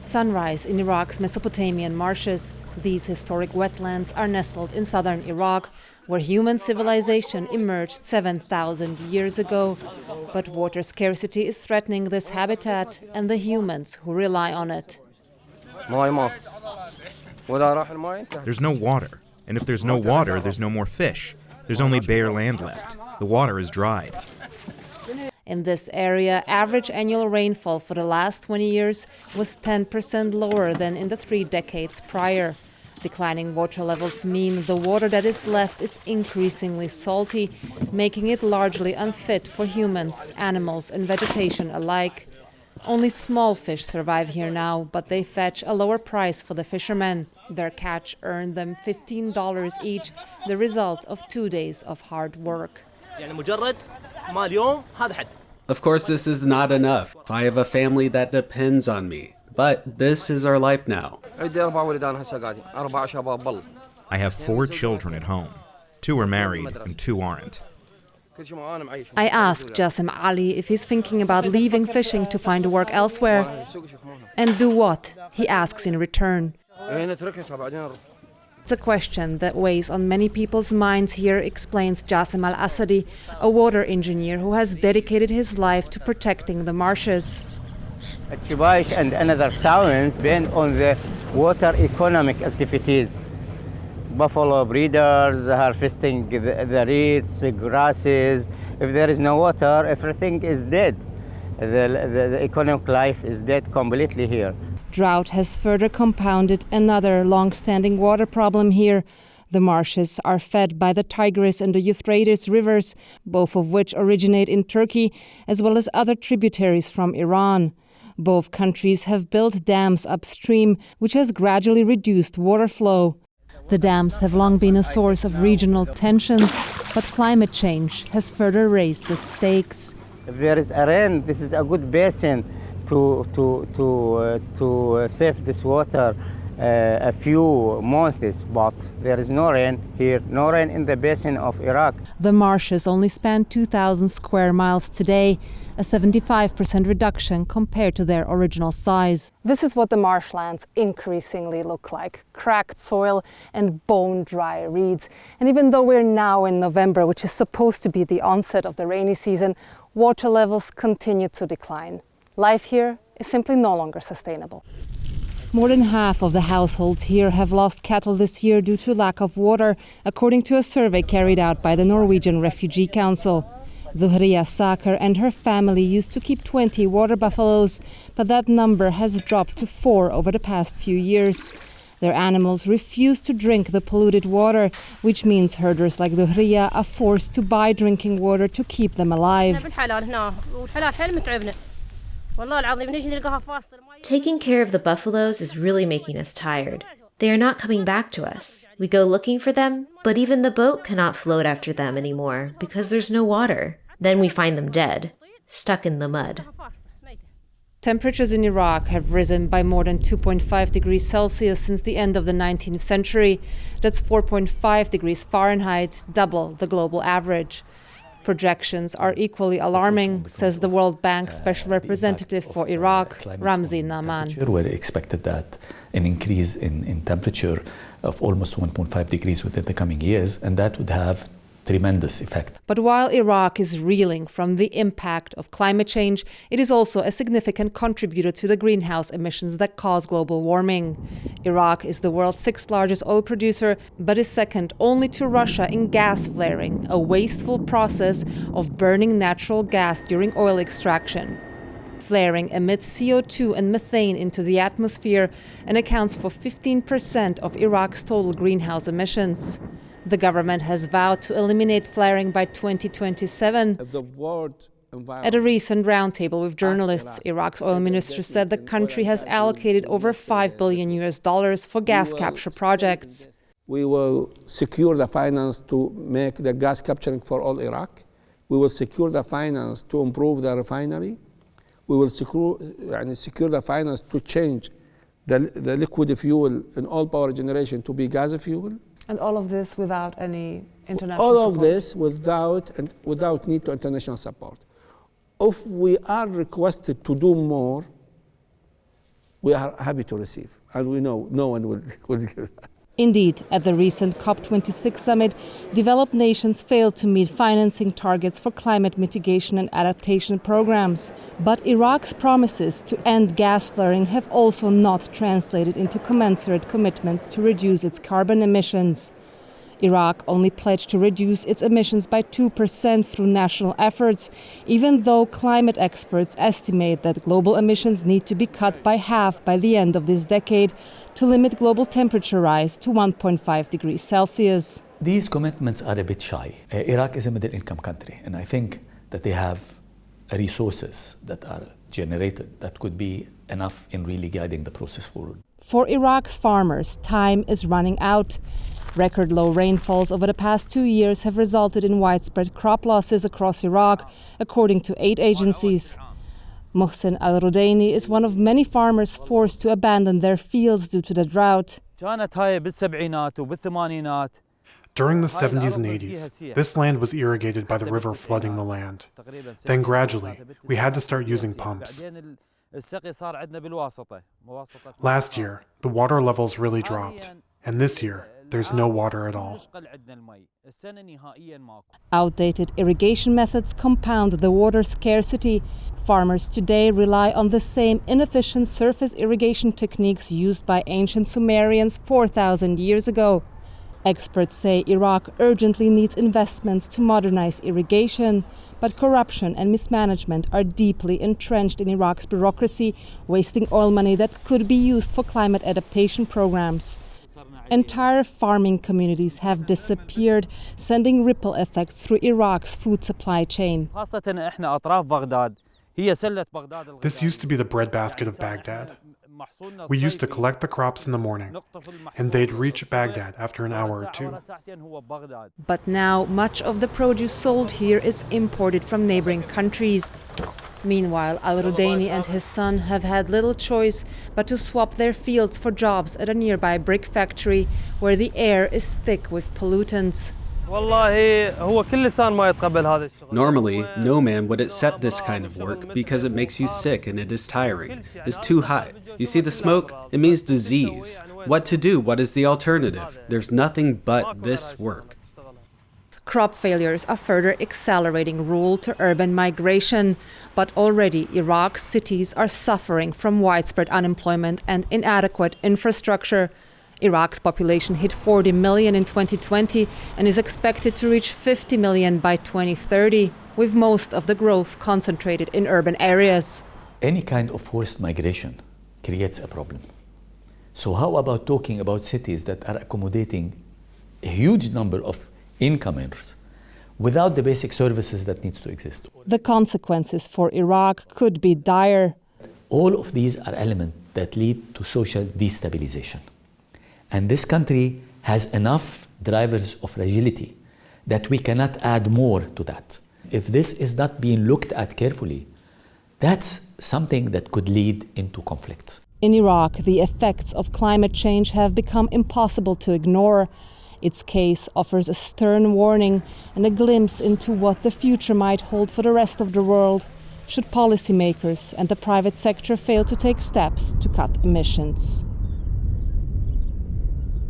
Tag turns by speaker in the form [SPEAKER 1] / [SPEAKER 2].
[SPEAKER 1] Sunrise in Iraq's Mesopotamian marshes. These historic wetlands are nestled in southern Iraq, where human civilization emerged 7,000 years ago. But water scarcity is threatening this habitat and the humans who rely on it.
[SPEAKER 2] There's no water, and if there's no water, there's no more fish. There's only bare land left. The water is dried.
[SPEAKER 1] In this area, average annual rainfall for the last 20 years was 10% lower than in the 3 decades prior. Declining water levels mean the water that is left is increasingly salty, making it largely unfit for humans, animals, and vegetation alike. Only small fish survive here now, but they fetch a lower price for the fishermen. Their catch earned them $15 each, the result of 2 days of hard work.
[SPEAKER 3] Of course, this is not enough. I have a family that depends on me, but this is our life now.
[SPEAKER 2] I have 4 children at home. 2 are married and 2 aren't.
[SPEAKER 1] I asked Jassem Ali if he's thinking about leaving fishing to find work elsewhere. And do what? He asks in return. It's a question that weighs on many people's minds here, explains Jassem al-Asadi, a water engineer who has dedicated his life to protecting the marshes.
[SPEAKER 4] Chibash and another towns depend on the water economic activities. Buffalo breeders harvesting the reeds, the grasses. If there is no water, everything is dead. The economic life is dead completely here.
[SPEAKER 1] Drought has further compounded another long-standing water problem here. The marshes are fed by the Tigris and the Euphrates rivers, both of which originate in Turkey, as well as other tributaries from Iran. Both countries have built dams upstream, which has gradually reduced water flow. The dams have long been a source of regional tensions, but climate change has further raised the stakes.
[SPEAKER 4] If there is a rain, this is a good basin to save this water a few months, but there is no rain here, no rain in the basin of Iraq.
[SPEAKER 1] The marshes only span 2,000 square miles today, a 75% reduction compared to their original size. This is what the marshlands increasingly look like: cracked soil and bone-dry reeds. And even though we're now in November, which is supposed to be the onset of the rainy season, water levels continue to decline. Life here is simply no longer sustainable. More than half of the households here have lost cattle this year due to lack of water, according to a survey carried out by the Norwegian Refugee Council. Zuhriya Sakar and her family used to keep 20 water buffaloes, but that number has dropped to 4 over the past few years. Their animals refuse to drink the polluted water, which means herders like Zuhriya are forced to buy drinking water to keep them alive.
[SPEAKER 5] Taking care of the buffaloes is really making us tired. They are not coming back to us. We go looking for them, but even the boat cannot float after them anymore because there's no water. Then we find them dead, stuck in the mud.
[SPEAKER 1] Temperatures in Iraq have risen by more than 2.5 degrees Celsius since the end of the 19th century. That's 4.5 degrees Fahrenheit, double the global average. Projections are equally alarming, says the World Bank Special Representative for Iraq, Ramzi Naman.
[SPEAKER 6] We expected that an increase in temperature of almost 1.5 degrees within the coming years, and that would have tremendous effect.
[SPEAKER 1] But while Iraq is reeling from the impact of climate change, it is also a significant contributor to the greenhouse emissions that cause global warming. Iraq is the world's 6th largest oil producer, but is second only to Russia in gas flaring, a wasteful process of burning natural gas during oil extraction. Flaring emits CO2 and methane into the atmosphere and accounts for 15% of Iraq's total greenhouse emissions. The government has vowed to eliminate flaring by 2027. At a recent roundtable with journalists, Iraq's oil minister said the country has allocated over $5 billion for gas capture projects.
[SPEAKER 7] We will secure the finance to make the gas capturing for all Iraq. We will secure the finance to improve the refinery. We will secure the finance to change the liquid fuel in all power generation to be gas fuel.
[SPEAKER 1] And all of this without any international
[SPEAKER 7] support?
[SPEAKER 1] All
[SPEAKER 7] of this without need to international support. If we are requested to do more, we are happy to receive, and we know no one will give that.
[SPEAKER 1] Indeed, at the recent COP26 summit, developed nations failed to meet financing targets for climate mitigation and adaptation programs. But Iraq's promises to end gas flaring have also not translated into commensurate commitments to reduce its carbon emissions. Iraq only pledged to reduce its emissions by 2% through national efforts, even though climate experts estimate that global emissions need to be cut by half by the end of this decade to limit global temperature rise to 1.5 degrees Celsius.
[SPEAKER 6] These commitments are a bit shy. Iraq is a middle-income country, and I think that they have resources that are generated that could be enough in really guiding the process forward.
[SPEAKER 1] For Iraq's farmers, time is running out. Record low rainfalls over the past 2 years have resulted in widespread crop losses across Iraq, according to aid agencies. Muhsin al-Rudaini is one of many farmers forced to abandon their fields due to the drought.
[SPEAKER 8] During the 70s and 80s, this land was irrigated by the river flooding the land. Then gradually, we had to start using pumps. Last year, the water levels really dropped, and this year, there's no water at all.
[SPEAKER 1] Outdated irrigation methods compound the water scarcity. Farmers today rely on the same inefficient surface irrigation techniques used by ancient Sumerians 4,000 years ago. Experts say Iraq urgently needs investments to modernize irrigation, but corruption and mismanagement are deeply entrenched in Iraq's bureaucracy, wasting oil money that could be used for climate adaptation programs. Entire farming communities have disappeared, sending ripple effects through Iraq's food supply chain.
[SPEAKER 8] This used to be the breadbasket of Baghdad. We used to collect the crops in the morning, and they'd reach Baghdad after an hour or two.
[SPEAKER 1] But now much of the produce sold here is imported from neighboring countries. Meanwhile, al-Rudaini and his son have had little choice but to swap their fields for jobs at a nearby brick factory where the air is thick with pollutants.
[SPEAKER 3] Normally, no man would accept this kind of work because it makes you sick and it is tiring. It's too hot. You see the smoke? It means disease. What to do? What is the alternative? There's nothing but this work.
[SPEAKER 1] Crop failures are further accelerating rural to urban migration, but already Iraq's cities are suffering from widespread unemployment and inadequate infrastructure. Iraq's population hit 40 million in 2020 and is expected to reach 50 million by 2030, with most of the growth concentrated in urban areas.
[SPEAKER 6] Any kind of forced migration creates a problem. So how about talking about cities that are accommodating a huge number of incomers without the basic services that needs to exist?
[SPEAKER 1] The consequences for Iraq could be dire.
[SPEAKER 6] All of these are elements that lead to social destabilization. And this country has enough drivers of fragility that we cannot add more to that. If this is not being looked at carefully, that's something that could lead into conflict.
[SPEAKER 1] In Iraq, the effects of climate change have become impossible to ignore. Its case offers a stern warning and a glimpse into what the future might hold for the rest of the world, should policymakers and the private sector fail to take steps to cut emissions.